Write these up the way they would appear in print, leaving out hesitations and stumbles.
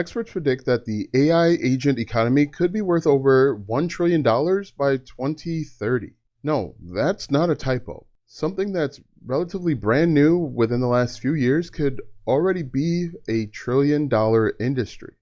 Experts predict that the AI agent economy could be worth over $1 trillion by 2030. No, that's not a typo. Something that's relatively brand new within the last few years could already be a $1 trillion industry.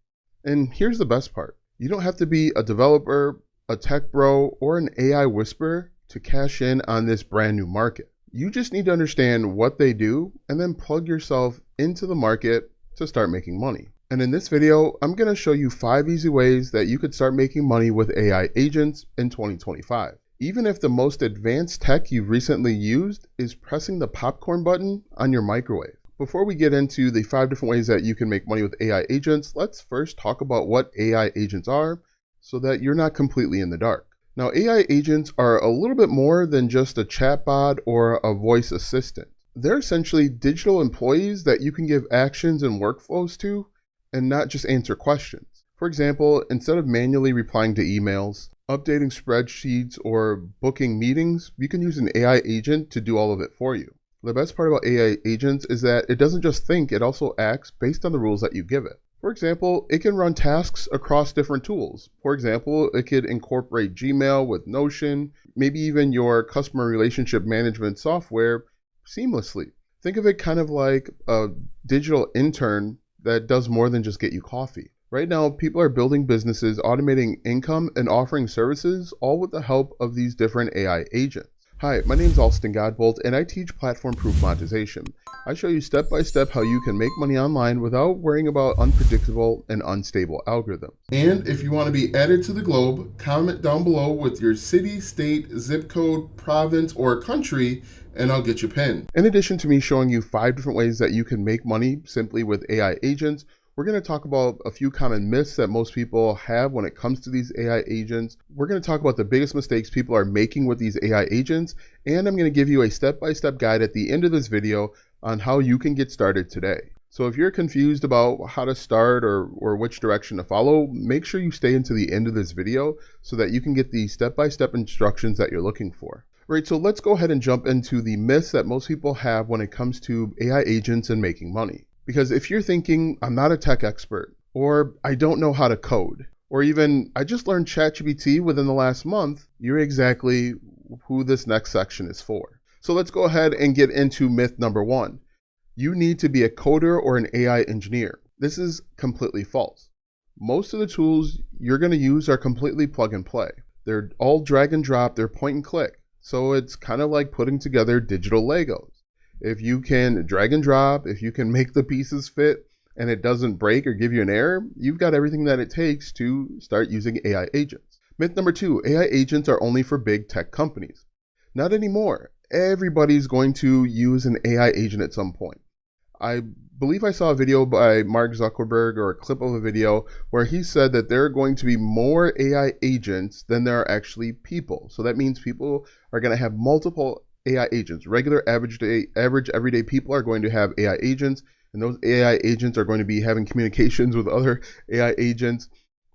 And here's the best part. You don't have to be a developer, a tech bro, or an AI whisperer to cash in on this brand new market. You just need to understand what they do and then plug yourself into the market to start making money. And in this video, I'm going to show you 5 easy ways that you could start making money with AI agents in 2025. Even if the most advanced tech you've recently used is pressing the popcorn button on your microwave. Before we get into the 5 different ways that you can make money with AI agents, let's first talk about what AI agents are so that you're not completely in the dark. Now, AI agents are a little bit more than just a chatbot or a voice assistant. They're essentially digital employees that you can give actions and workflows to and not just answer questions. For example, instead of manually replying to emails, updating spreadsheets, or booking meetings, you can use an AI agent to do all of it for you. The best part about AI agents is that it doesn't just think, it also acts based on the rules that you give it. For example, it can run tasks across different tools. For example, it could incorporate Gmail with Notion, maybe even your customer relationship management software seamlessly. Think of it kind of like a digital intern that does more than just get you coffee. Right now, people are building businesses, automating income, and offering services, all with the help of these different AI agents. Hi, my name is Alston Godbolt, and I teach platform-proof monetization. I show you step-by-step how you can make money online without worrying about unpredictable and unstable algorithms. And if you want to be added to the globe, comment down below with your city, state, zip code, province, or country, and I'll get you pinned. In addition to me showing you 5 different ways that you can make money simply with AI agents, we're going to talk about a few common myths that most people have when it comes to these AI agents. We're going to talk about the biggest mistakes people are making with these AI agents, and I'm going to give you a step-by-step guide at the end of this video on how you can get started today. So if you're confused about how to start or which direction to follow, make sure you stay into the end of this video so that you can get the step-by-step instructions that you're looking for. All right, so let's go ahead and jump into the myths that most people have when it comes to AI agents and making money. Because if you're thinking, I'm not a tech expert, or I don't know how to code, or even I just learned ChatGPT within the last month, you're exactly who this next section is for. So let's go ahead and get into myth number 1. You need to be a coder or an AI engineer. This is completely false. Most of the tools you're going to use are completely plug and play. They're all drag and drop, they're point and click. So it's kind of like putting together digital Legos. If you can drag and drop, if you can make the pieces fit and it doesn't break or give you an error, you've got everything that it takes to start using AI agents. Myth number 2, AI agents are only for big tech companies. Not anymore. Everybody's going to use an AI agent at some point. I believe I saw a video by Mark Zuckerberg, or a clip of a video where he said that there are going to be more AI agents than there are actually people. So that means people are going to have multiple AI agents. Regular average everyday people are going to have AI agents, and those AI agents are going to be having communications with other AI agents.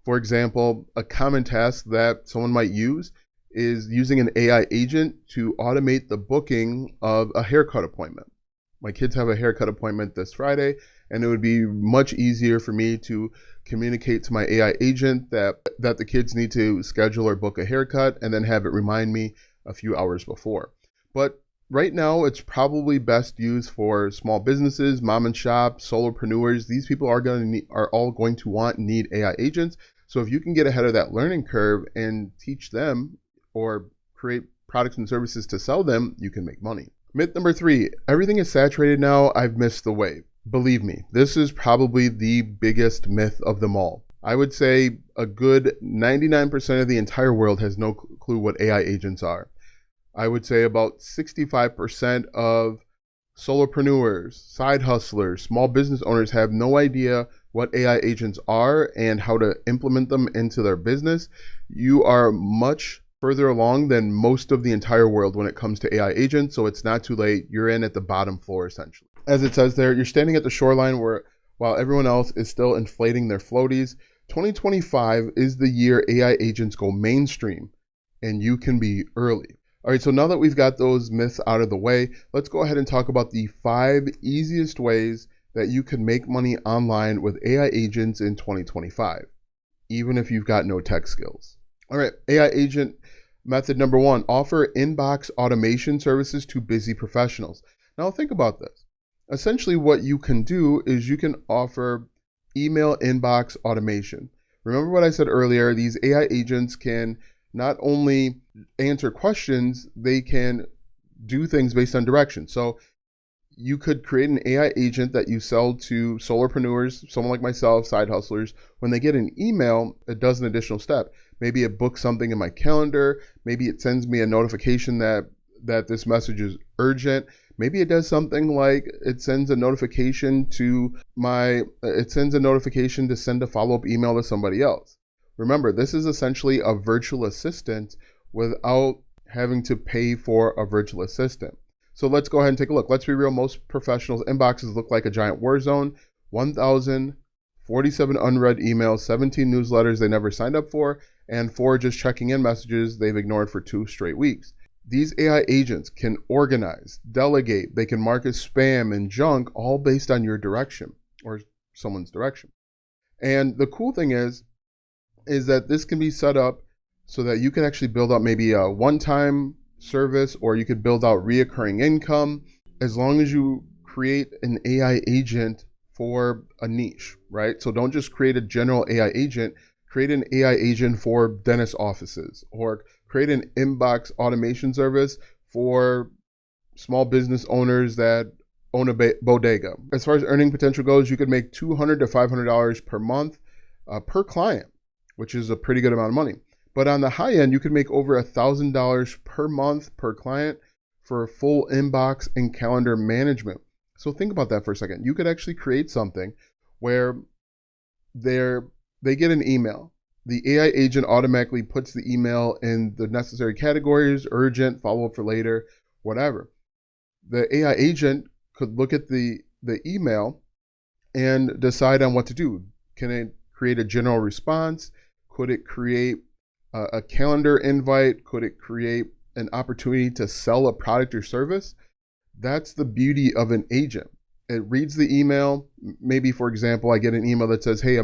For example, a common task that someone might use is using an AI agent to automate the booking of a haircut appointment. My kids have a haircut appointment this Friday, and it would be much easier for me to communicate to my AI agent that the kids need to schedule or book a haircut and then have it remind me a few hours before. But right now, it's probably best used for small businesses, mom and shop, solopreneurs. These people are all going to need AI agents. So if you can get ahead of that learning curve and teach them or create products and services to sell them, you can make money. Myth number 3, everything is saturated now, I've missed the wave. Believe me, this is probably the biggest myth of them all. I would say a good 99% of the entire world has no clue what AI agents are. I would say about 65% of solopreneurs, side hustlers, small business owners have no idea what AI agents are and how to implement them into their business. You are much further along than most of the entire world when it comes to AI agents, so it's not too late. You're in at the bottom floor, essentially. As it says there, you're standing at the shoreline while everyone else is still inflating their floaties. 2025 is the year AI agents go mainstream, and you can be early. All right, so now that we've got those myths out of the way, let's go ahead and talk about the 5 easiest ways that you can make money online with AI agents in 2025, even if you've got no tech skills. All right, AI agent method number one, offer inbox automation services to busy professionals. Now think about this. Essentially what you can do is you can offer email inbox automation. Remember what I said earlier, these AI agents can not only answer questions, they can do things based on direction. So you could create an AI agent that you sell to solopreneurs, someone like myself, side hustlers. When they get an email, it does an additional step. Maybe it books something in my calendar. Maybe it sends me a notification that this message is urgent. Maybe it does something like it sends a notification to send a follow-up email to somebody else. Remember, this is essentially a virtual assistant without having to pay for a virtual assistant. So let's go ahead and take a look. Let's be real, most professionals' inboxes look like a giant war zone. 1,047 unread emails, 17 newsletters they never signed up for, and 4 just checking in messages they've ignored for 2 straight weeks. These AI agents can organize, delegate, they can mark as spam and junk, all based on your direction or someone's direction. And the cool thing is that this can be set up so that you can actually build up maybe a one-time service, or you could build out reoccurring income as long as you create an AI agent for a niche, right? So don't just create a general AI agent, create an AI agent for dentist offices, or create an inbox automation service for small business owners that own a bodega. As far as earning potential goes, you could make $200 to $500 per month per client, which is a pretty good amount of money. But on the high end, you could make over $1,000 per month per client for full inbox and calendar management. So think about that for a second. You could actually create something where they get an email. The AI agent automatically puts the email in the necessary categories, urgent, follow up for later, whatever. The AI agent could look at the email and decide on what to do. Can it create a general response? Could it create a calendar invite? Could it create an opportunity to sell a product or service? That's the beauty of an agent. It reads the email. Maybe, for example, I get an email that says, hey, I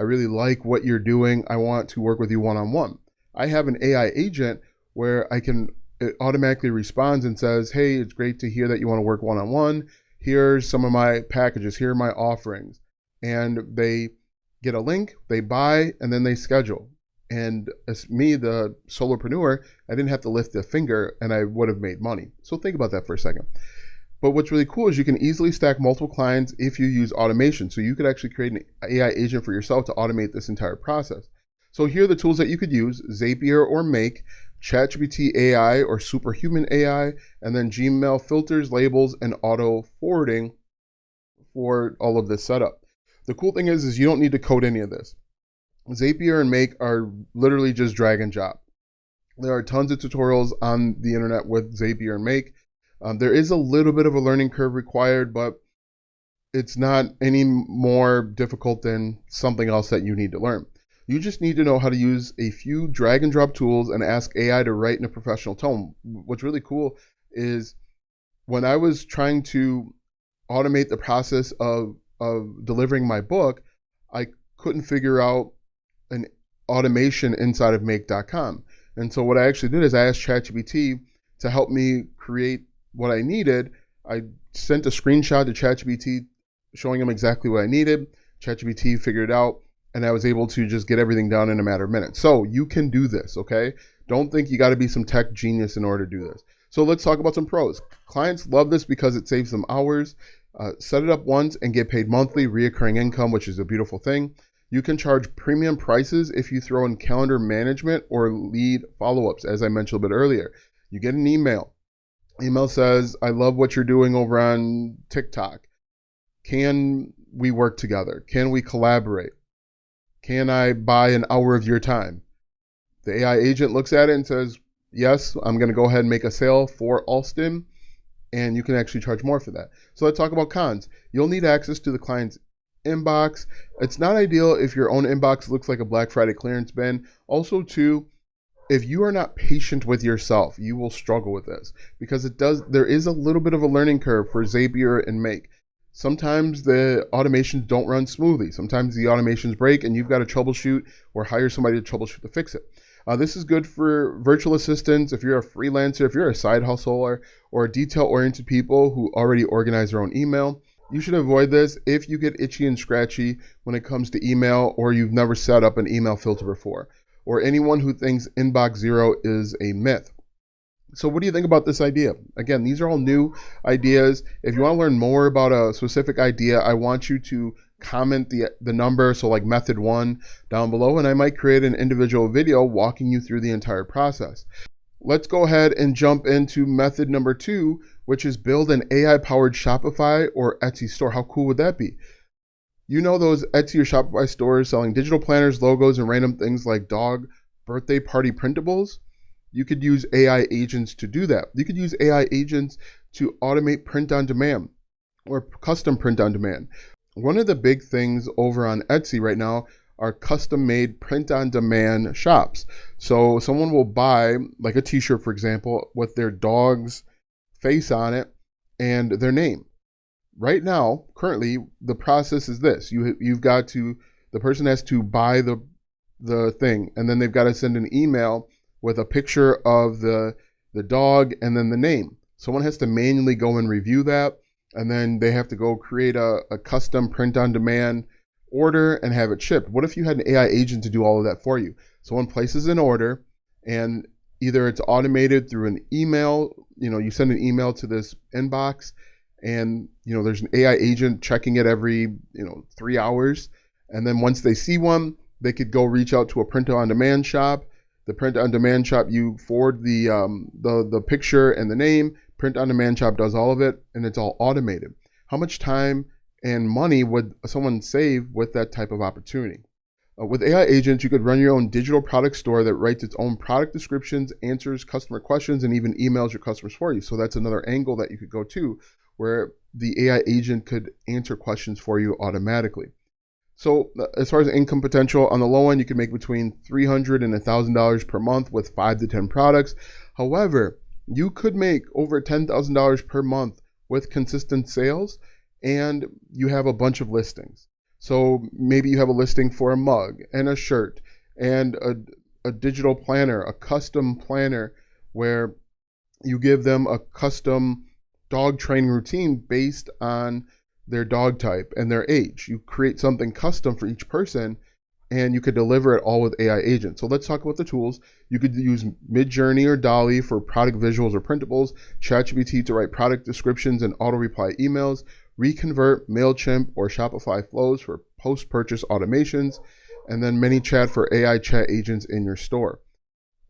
really like what you're doing. I want to work with you one-on-one. I have an AI agent where it automatically responds and says, hey, it's great to hear that you want to work one-on-one. Here's some of my packages. Here are my offerings. And they get a link, they buy, and then they schedule. And as me, the solopreneur, I didn't have to lift a finger and I would have made money. So think about that for a second. But what's really cool is you can easily stack multiple clients if you use automation. So you could actually create an AI agent for yourself to automate this entire process. So here are the tools that you could use: Zapier or Make, ChatGPT AI or Superhuman AI, and then Gmail filters, labels, and auto forwarding for all of this setup. The cool thing is you don't need to code any of this. Zapier and Make are literally just drag and drop. There are tons of tutorials on the internet with Zapier and Make. There is a little bit of a learning curve required, but it's not any more difficult than something else that you need to learn. You just need to know how to use a few drag and drop tools and ask AI to write in a professional tone. What's really cool is when I was trying to automate the process of delivering my book, I couldn't figure out an automation inside of make.com. And so what I actually did is I asked ChatGPT to help me create what I needed. I sent a screenshot to ChatGPT showing him exactly what I needed. ChatGPT figured it out, and I was able to just get everything done in a matter of minutes. So you can do this, okay? Don't think you got to be some tech genius in order to do this. So let's talk about some pros. Clients love this because it saves them hours. Set it up once and get paid monthly, reoccurring income, which is a beautiful thing. You can charge premium prices if you throw in calendar management or lead follow-ups, as I mentioned a bit earlier. You get an email. Email says, I love what you're doing over on TikTok. Can we work together? Can we collaborate? Can I buy an hour of your time? The AI agent looks at it and says, yes, I'm going to go ahead and make a sale for Alston, and you can actually charge more for that. So let's talk about cons. You'll need access to the client's inbox. It's not ideal if your own inbox looks like a Black Friday clearance bin. Also, too, if you are not patient with yourself, you will struggle with this because there is a little bit of a learning curve for Zapier and Make. Sometimes the automations don't run smoothly. Sometimes the automations break and you've got to troubleshoot or hire somebody to troubleshoot to fix it. This is good for virtual assistants, if you're a freelancer, if you're a side hustler, or detail-oriented people who already organize their own email. You should avoid this if you get itchy and scratchy when it comes to email, or you've never set up an email filter before, or anyone who thinks inbox zero is a myth. So what do you think about this idea? Again, these are all new ideas. If you want to learn more about a specific idea, I want you to comment the number, so like method 1 down below, and I might create an individual video walking you through the entire process. Let's go ahead and jump into method number 2, which is build an AI-powered Shopify or Etsy store. How cool would that be? You know those Etsy or Shopify stores selling digital planners, logos, and random things like dog birthday party printables? You could use AI agents to do that. You could use AI agents to automate print on demand or custom print on demand. One of the big things over on Etsy right now are custom made print on demand shops. So someone will buy like a t-shirt, for example, with their dog's face on it and their name. Right now, currently, the process is this. The person has to buy the thing, and then they've got to send an email with a picture of the dog and then the name. Someone has to manually go and review that, and then they have to go create a custom print-on-demand order and have it shipped. What if you had an AI agent to do all of that for you? Someone places an order, and either it's automated through an email, you send an email to this inbox, and there's an AI agent checking it every 3 hours, and then once they see one, they could go reach out to a print-on-demand shop. The print-on-demand shop, you forward the picture and the name. Print-on-demand shop does all of it, and it's all automated. How much time and money would someone save with that type of opportunity? With AI agents, you could run your own digital product store that writes its own product descriptions, answers customer questions, and even emails your customers for you. So that's another angle that you could go to, where the AI agent could answer questions for you automatically. So as far as income potential, on the low end, you can make between $300 and $1,000 per month with 5 to 10 products. However, you could make over $10,000 per month with consistent sales, and you have a bunch of listings. So maybe you have a listing for a mug and a shirt and a digital planner, a custom planner, where you give them a custom dog training routine based on their dog type and their age. You create something custom for each person, and you could deliver it all with AI agents. So let's talk about the tools. You could use Midjourney or DALL-E for product visuals or printables, ChatGPT to write product descriptions and auto-reply emails, Reconvert, MailChimp, or Shopify Flows for post-purchase automations, and then ManyChat for AI chat agents in your store.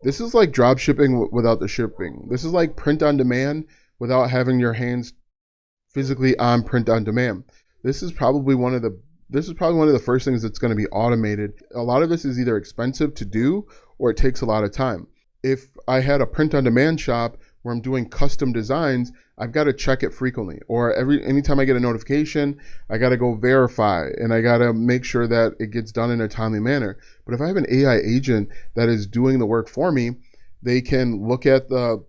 This is like drop shipping without the shipping. This is like print on demand without having your hands physically on print on demand. This is probably one of the first things that's going to be automated. A lot of this is either expensive to do or it takes a lot of time. If I had a print on demand shop where I'm doing custom designs, I've got to check it frequently, or anytime I get a notification, I got to go verify and I got to make sure that it gets done in a timely manner. But if I have an AI agent that is doing the work for me, they can look at the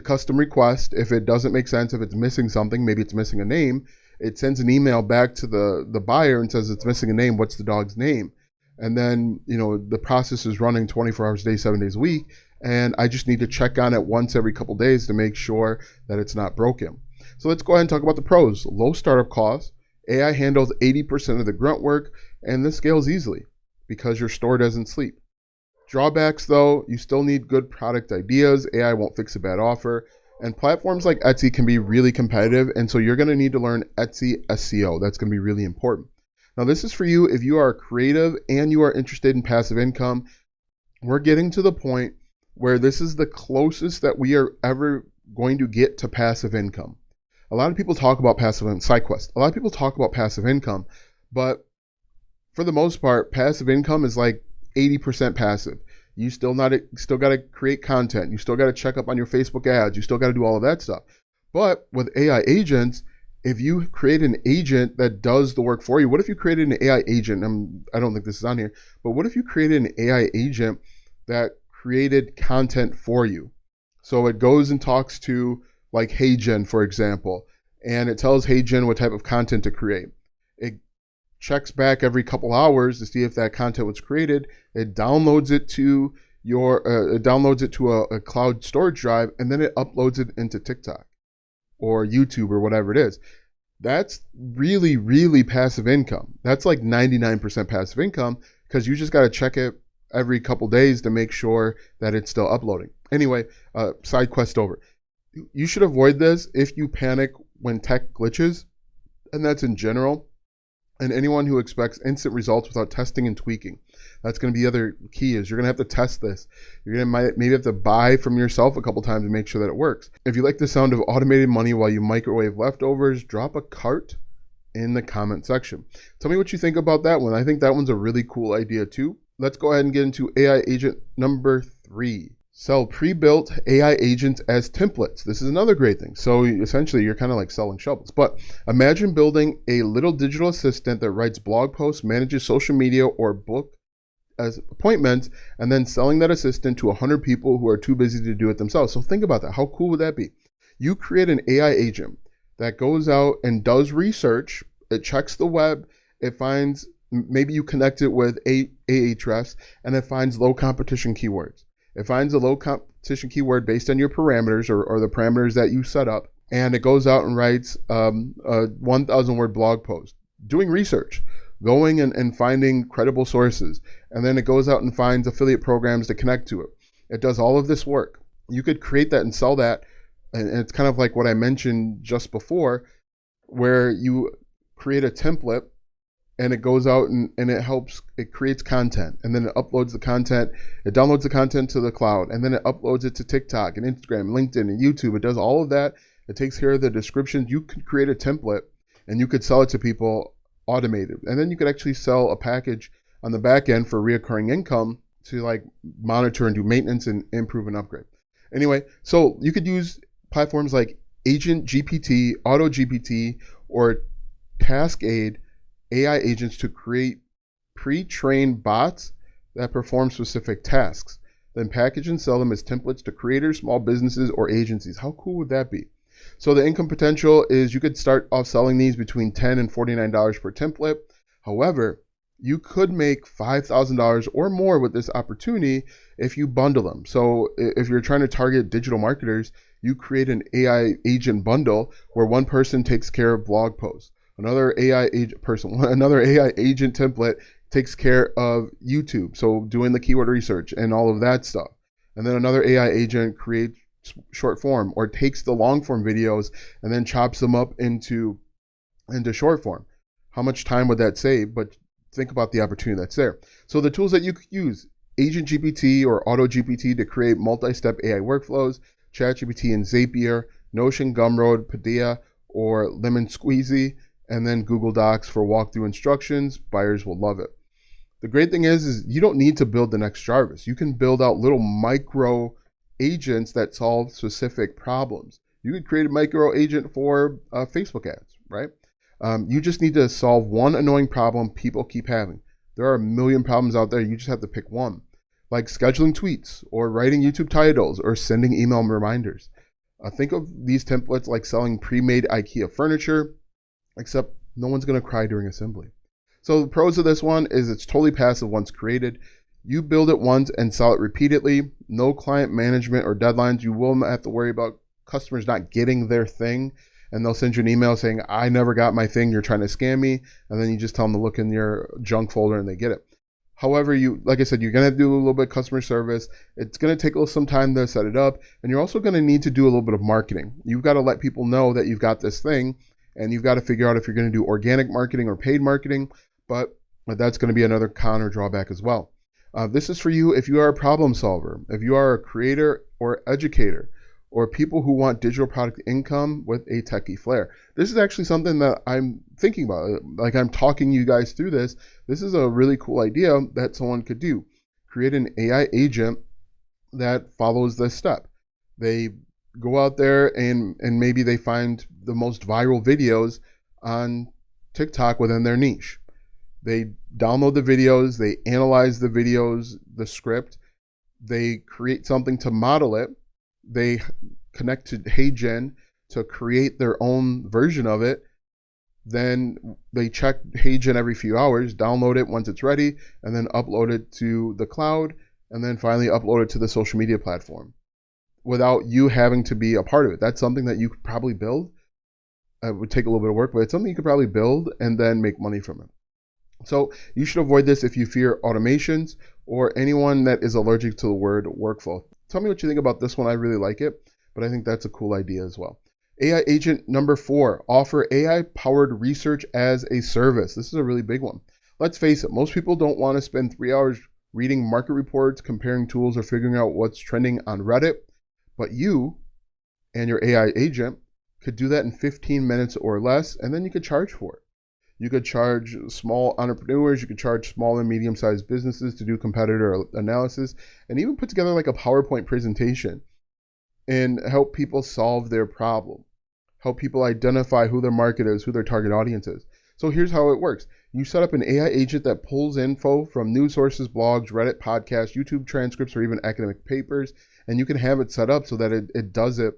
custom request. If it doesn't make sense, if it's missing something, maybe it's missing a name, it sends an email back to the buyer and says it's missing a name. What's the dog's name? And then, the process is running 24 hours a day, 7 days a week. And I just need to check on it once every couple days to make sure that it's not broken. So let's go ahead and talk about the pros. Low startup costs. AI handles 80% of the grunt work, and this scales easily because your store doesn't sleep. Drawbacks, though, you still need good product ideas. AI won't fix a bad offer. And platforms like Etsy can be really competitive, and so you're going to need to learn Etsy SEO. That's going to be really important. Now, this is for you if you are creative and you are interested in passive income. We're getting to the point where this is the closest that we are ever going to get to passive income. A lot of people talk about passive income, SideQuest. A lot of people talk about passive income, but for the most part, passive income is like 80% passive. You still got to create content. You still got to check up on your Facebook ads. You still got to do all of that stuff. But with AI agents, if you create an agent that does the work for you, what if you created an AI agent? I don't think this is on here, but what if you created an AI agent that created content for you? So it goes and talks to like HeyGen, for example, and it tells HeyGen what type of content to create. It checks back every couple hours to see if that content was created. It downloads it to a cloud storage drive, and then it uploads it into TikTok or YouTube or whatever it is. That's really, really passive income. That's like 99% passive income, because you just got to check it every couple days to make sure that it's still uploading. Anyway, side quest over. You should avoid this if you panic when tech glitches, and that's in general. And anyone who expects instant results without testing and tweaking. That's going to be the other key, is you're going to have to test this. You're going to maybe have to buy from yourself a couple times to make sure that it works. If you like the sound of automated money while you microwave leftovers, drop a cart in the comment section. Tell me what you think about that one. I think that one's a really cool idea too. Let's go ahead and get into AI agent number 3. Sell pre-built AI agents as templates. This is another great thing. So essentially, you're kind of like selling shovels. But imagine building a little digital assistant that writes blog posts, manages social media, or book as appointments, and then selling that assistant to 100 people who are too busy to do it themselves. So think about that. How cool would that be? You create an AI agent that goes out and does research. It checks the web. It finds, maybe you connect it with Ahrefs, and it finds low competition keywords. It finds a low competition keyword based on your parameters or the parameters that you set up, and it goes out and writes a 1,000 word blog post, doing research, going and finding credible sources, and then it goes out and finds affiliate programs to connect to it. It does all of this work. You could create that and sell that, and it's kind of like what I mentioned just before, where you create a template and it goes out and it creates content, and then it uploads the content, it downloads the content to the cloud, and then it uploads it to TikTok and Instagram, LinkedIn, and YouTube. It does all of that. It takes care of the descriptions. You could create a template and you could sell it to people automated. And then you could actually sell a package on the back end for reoccurring income to like monitor and do maintenance and improve and upgrade. Anyway, so you could use platforms like Agent GPT, Auto GPT, or Taskade AI agents to create pre-trained bots that perform specific tasks, then package and sell them as templates to creators, small businesses, or agencies. How cool would that be? So the income potential is you could start off selling these between $10 and $49 per template. However, you could make $5,000 or more with this opportunity if you bundle them. So if you're trying to target digital marketers, you create an AI agent bundle where one person takes care of blog posts. Another AI agent template takes care of YouTube, so doing the keyword research and all of that stuff. And then another AI agent creates short form or takes the long form videos and then chops them up into short form. How much time would that save? But think about the opportunity that's there. So the tools that you could use: Agent GPT or Auto GPT to create multi-step AI workflows, ChatGPT and Zapier, Notion, Gumroad, Padilla, or Lemon Squeezy, and then Google Docs for walkthrough instructions. Buyers will love it. The great thing is you don't need to build the next Jarvis. You can build out little micro agents that solve specific problems. You could create a micro agent for Facebook ads, right? You just need to solve one annoying problem people keep having. There are a million problems out there. You just have to pick one, like scheduling tweets or writing YouTube titles or sending email reminders. Think of these templates like selling pre-made IKEA furniture, except no one's going to cry during assembly. So the pros of this one is it's totally passive once created. You build it once and sell it repeatedly. No client management or deadlines. You will not have to worry about customers not getting their thing, and they'll send you an email saying, I never got my thing, you're trying to scam me, and then you just tell them to look in your junk folder and they get it. However, like I said, you're going to have to do a little bit of customer service. It's going to take some time to set it up, and you're also going to need to do a little bit of marketing. You've got to let people know that you've got this thing, and you've got to figure out if you're going to do organic marketing or paid marketing, but that's going to be another con or drawback as well. This is for you if you are a problem solver, if you are a creator or educator, or people who want digital product income with a techie flair. This is actually something that I'm thinking about. Like I'm talking you guys through this. This is a really cool idea that someone could do. Create an AI agent that follows this step. They go out there and maybe they find the most viral videos on TikTok within their niche. They download the videos, they analyze the videos, the script, they create something to model it, they connect to HeyGen to create their own version of it. Then they check HeyGen every few hours, download it once it's ready, and then upload it to the cloud, and then finally upload it to the social media platform without you having to be a part of it. That's something that you could probably build. It would take a little bit of work, but it's something you could probably build and then make money from it. So you should avoid this if you fear automations or anyone that is allergic to the word workflow. Tell me what you think about this one. I really like it, but I think that's a cool idea as well. AI agent number 4, offer AI-powered research as a service. This is a really big one. Let's face it, most people don't want to spend 3 hours reading market reports, comparing tools, or figuring out what's trending on Reddit. But you and your AI agent could do that in 15 minutes or less, and then you could charge for it. You could charge small entrepreneurs, you could charge small and medium-sized businesses to do competitor analysis, and even put together like a PowerPoint presentation and help people solve their problem. Help people identify who their market is, who their target audience is. So here's how it works. You set up an AI agent that pulls info from news sources, blogs, Reddit, podcasts, YouTube transcripts, or even academic papers, and you can have it set up so that it does it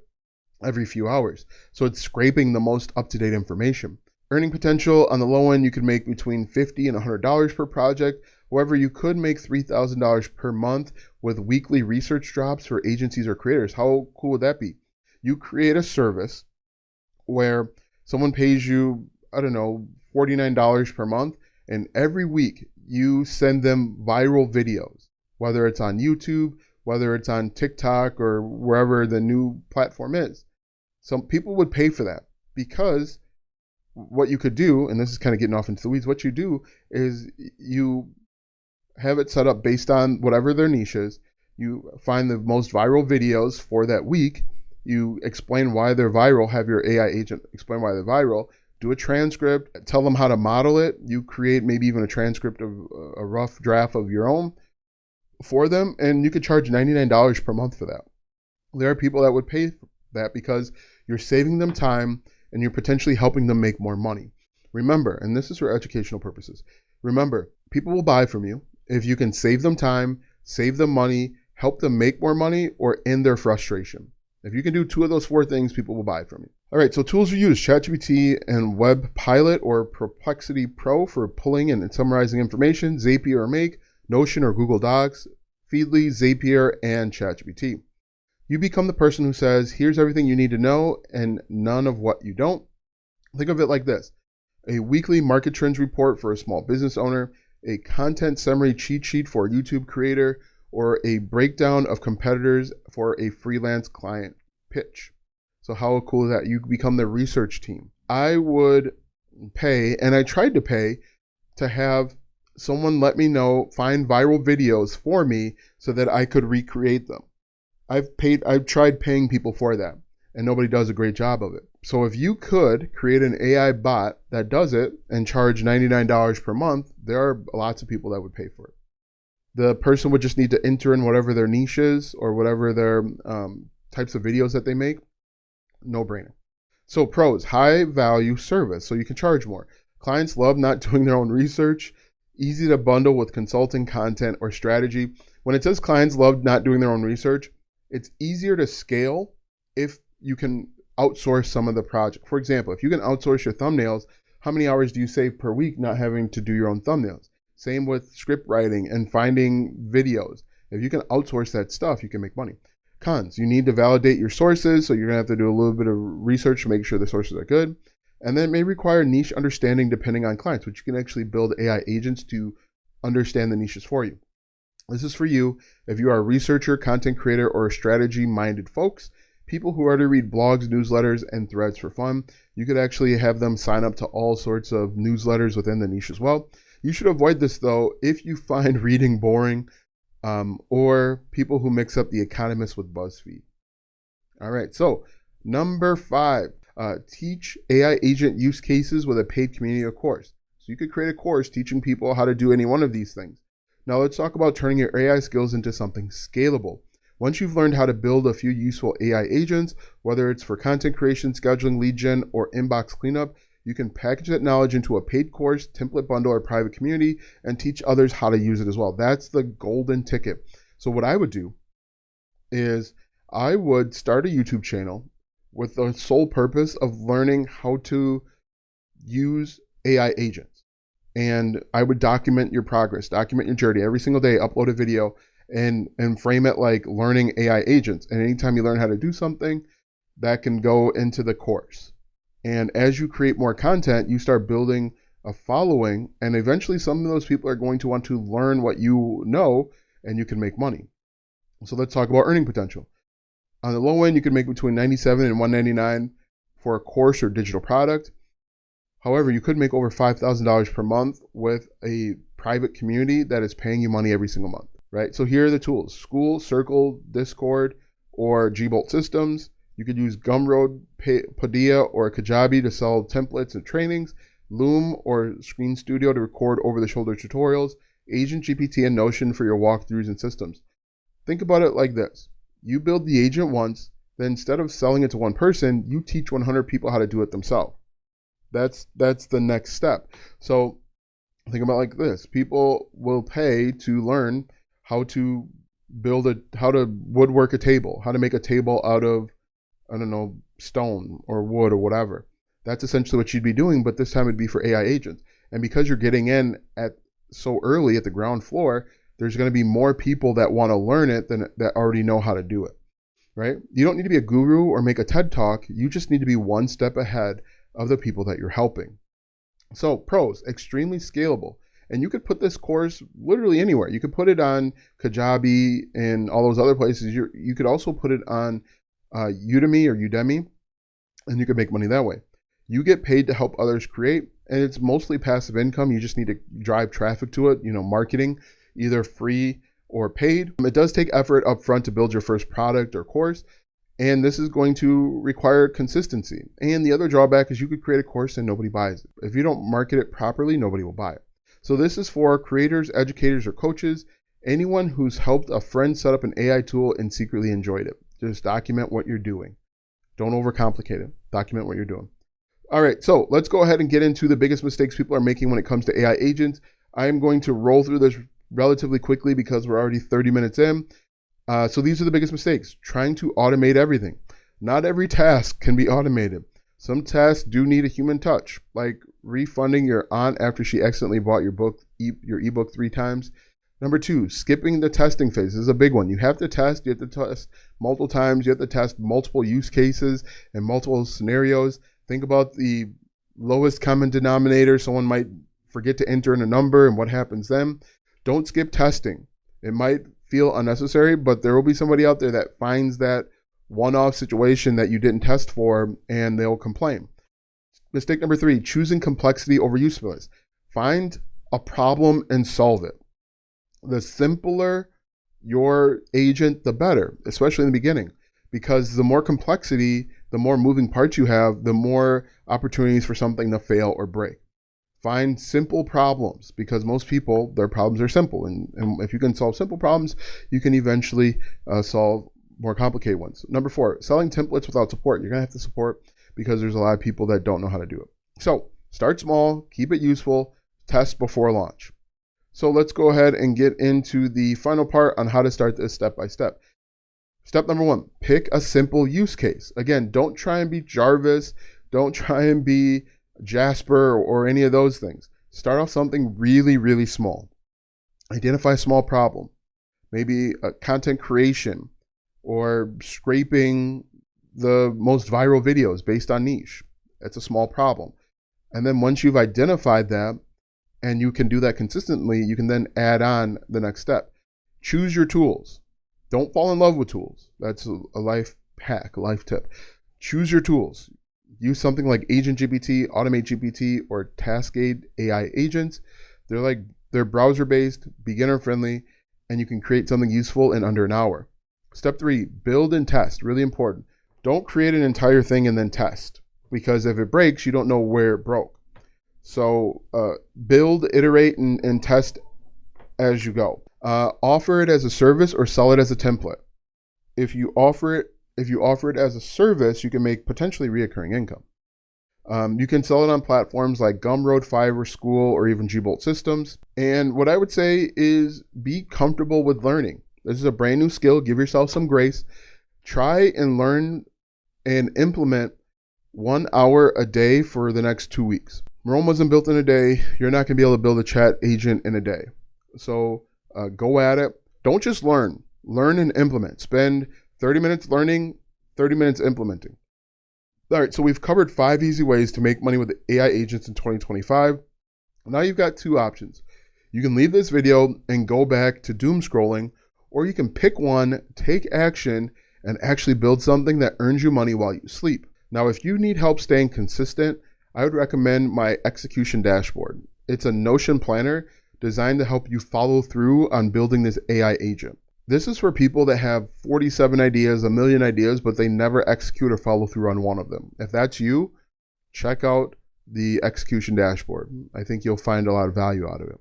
every few hours. So it's scraping the most up-to-date information. Earning potential on the low end, you could make between $50 and $100 per project. However, you could make $3,000 per month with weekly research drops for agencies or creators. How cool would that be? You create a service where someone pays you, I don't know, $49 per month, and every week you send them viral videos, whether it's on YouTube, whether it's on TikTok, or wherever the new platform is. Some people would pay for that because what you could do, and this is kind of getting off into the weeds, what you do is you have it set up based on whatever their niche is. You find the most viral videos for that week. You explain why they're viral, have your AI agent explain why they're viral, do a transcript, tell them how to model it. You create maybe even a transcript of a rough draft of your own for them, and you could charge $99 per month for that. There are people that would pay for that because you're saving them time and you're potentially helping them make more money. Remember, and this is for educational purposes, remember, people will buy from you if you can save them time, save them money, help them make more money, or end their frustration. If you can do 2 of those 4 things, people will buy from you. All right, so tools you use, ChatGPT and Web Pilot or Perplexity Pro for pulling and summarizing information, Zapier or Make, Notion or Google Docs, Feedly, Zapier, and ChatGPT. You become the person who says, here's everything you need to know and none of what you don't. Think of it like this: a weekly market trends report for a small business owner, a content summary cheat sheet for a YouTube creator, or a breakdown of competitors for a freelance client pitch. So how cool is that? You become the research team. I would pay, and I tried to pay, to have someone let me know, find viral videos for me so that I could recreate them. I've tried paying people for that, and nobody does a great job of it. So if you could create an AI bot that does it and charge $99 per month, there are lots of people that would pay for it. The person would just need to enter in whatever their niche is or whatever their types of videos that they make. No brainer. So pros, high value service, so you can charge more. Clients love not doing their own research. Easy to bundle with consulting, content, or strategy. When it says clients love not doing their own research, it's easier to scale if you can outsource some of the project. For example, if you can outsource your thumbnails, how many hours do you save per week not having to do your own thumbnails? Same with script writing and finding videos. If you can outsource that stuff, you can make money. Cons, you need to validate your sources, so you're going to have to do a little bit of research to make sure the sources are good. And then it may require niche understanding depending on clients, which you can actually build AI agents to understand the niches for you. This is for you if you are a researcher, content creator, or strategy-minded folks, people who already read blogs, newsletters, and threads for fun. You could actually have them sign up to all sorts of newsletters within the niche as well. You should avoid this, though, if you find reading boring or people who mix up The Economist with BuzzFeed. All right, so number 5, teach AI agent use cases with a paid community or course. So you could create a course teaching people how to do any one of these things. Now let's talk about turning your AI skills into something scalable. Once you've learned how to build a few useful AI agents, whether it's for content creation, scheduling, lead gen, or inbox cleanup, you can package that knowledge into a paid course, template bundle, or private community and teach others how to use it as well. That's the golden ticket. So what I would do is I would start a YouTube channel, with the sole purpose of learning how to use AI agents. And I would document your progress, document your journey every single day, upload a video and frame it like learning AI agents. And anytime you learn how to do something, that can go into the course. And as you create more content, you start building a following, and eventually some of those people are going to want to learn what you know, and you can make money. So let's talk about earning potential. On the low end, you can make between $97 and $199 for a course or digital product. However, you could make over $5,000 per month with a private community that is paying you money every single month, right? So here are the tools: School, Circle, Discord, or Gbolt Systems. You could use Gumroad, Podia, or Kajabi to sell templates and trainings, Loom or Screen Studio to record over-the-shoulder tutorials, Agent GPT and Notion for your walkthroughs and systems. Think about it like this. You build the agent once, then instead of selling it to one person, you teach 100 people how to do it themselves. That's the next step. So think about it like this. People will pay to learn how to how to woodwork a table, how to make a table out of, I don't know, stone or wood or whatever. That's essentially what you'd be doing, but this time it'd be for AI agents. And because you're getting in at so early at the ground floor, there's going to be more people that want to learn it than that already know how to do it, right? You don't need to be a guru or make a TED Talk. You just need to be one step ahead of the people that you're helping. So pros, extremely scalable. And you could put this course literally anywhere. You could put it on Kajabi and all those other places. You could also put it on Udemy or Udemy, and you could make money that way. You get paid to help others create, and it's mostly passive income. You just need to drive traffic to it, marketing, either free or paid. It does take effort up front to build your first product or course, and this is going to require consistency. And the other drawback is you could create a course and nobody buys it. If you don't market it properly, nobody will buy it. So this is for creators, educators, or coaches, anyone who's helped a friend set up an AI tool and secretly enjoyed it. Just document what you're doing. Don't overcomplicate it. Document what you're doing. All right, so let's go ahead and get into the biggest mistakes people are making when it comes to AI agents. I am going to roll through this relatively quickly because we're already 30 minutes in. So these are the biggest mistakes. Trying to automate everything. Not every task can be automated. Some tasks do need a human touch, like refunding your aunt after she accidentally bought your ebook 3 times. Number 2, skipping the testing phase. This is a big one. You have to test. You have to test multiple times. You have to test multiple use cases and multiple scenarios. Think about the lowest common denominator. Someone might forget to enter in a number, and what happens then? Don't skip testing. It might feel unnecessary, but there will be somebody out there that finds that one-off situation that you didn't test for, and they'll complain. Mistake number 3, choosing complexity over usefulness. Find a problem and solve it. The simpler your agent, the better, especially in the beginning, because the more complexity, the more moving parts you have, the more opportunities for something to fail or break. Find simple problems, because most people, their problems are simple. And if you can solve simple problems, you can eventually solve more complicated ones. Number 4, selling templates without support. You're going to have to support because there's a lot of people that don't know how to do it. So start small, keep it useful, test before launch. So let's go ahead and get into the final part on how to start this step by step. Step number 1, pick a simple use case. Again, don't try and be Jarvis. Don't try and be Jasper or any of those things. Start off something really, really small. Identify a small problem. Maybe content creation or scraping the most viral videos based on niche. That's a small problem. And then once you've identified that and you can do that consistently, you can then add on the next step. Choose your tools. Don't fall in love with tools. That's a life hack, a life tip. Choose your tools. Use something like Agent GPT, Automate GPT, or Taskade AI agents. They're browser-based, beginner-friendly, and you can create something useful in under an hour. Step 3, build and test. Really important. Don't create an entire thing and then test, because if it breaks, you don't know where it broke. So build, iterate, and test as you go. Offer it as a service or sell it as a template. If you offer it as a service, you can make potentially reoccurring income. You can sell it on platforms like Gumroad, Fiverr, School, or even Gbolt Systems. And what I would say is be comfortable with learning. This is a brand new skill. Give yourself some grace. Try and learn and implement 1 hour a day for the next 2 weeks. Rome wasn't built in a day. You're not going to be able to build a chat agent in a day. So go at it. Don't just learn. Learn and implement. Spend 30 minutes learning, 30 minutes implementing. All right, so we've covered 5 easy ways to make money with AI agents in 2025. Now you've got 2 options. You can leave this video and go back to doom scrolling, or you can pick one, take action, and actually build something that earns you money while you sleep. Now, if you need help staying consistent, I would recommend my execution dashboard. It's a Notion planner designed to help you follow through on building this AI agent. This is for people that have 47 ideas, a million ideas, but they never execute or follow through on one of them. If that's you, check out the execution dashboard. I think you'll find a lot of value out of it.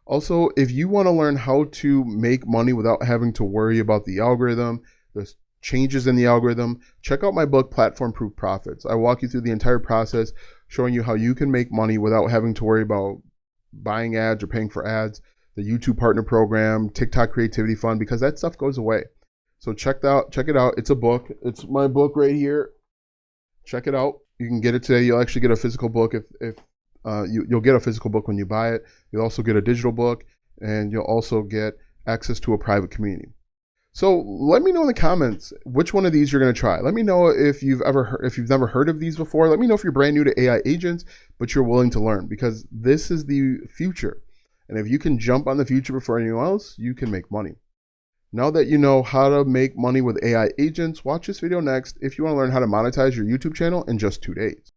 Also, if you want to learn how to make money without having to worry about the algorithm, the changes in the algorithm, check out my book, Platform Proof Profits. I walk you through the entire process, showing you how you can make money without having to worry about buying ads or paying for ads, the YouTube Partner Program, TikTok Creativity Fund, because that stuff goes away. So check it out. It's a book. It's my book right here. Check it out. You can get it today. You'll actually get a physical book if you'll get a physical book when you buy it. You'll also get a digital book, and you'll also get access to a private community. So let me know in the comments which one of these you're going to try. Let me know if you've never heard of these before. Let me know if you're brand new to AI agents, but you're willing to learn, because this is the future. And if you can jump on the future before anyone else, you can make money. Now that you know how to make money with AI agents, watch this video next if you want to learn how to monetize your YouTube channel in just 2 days.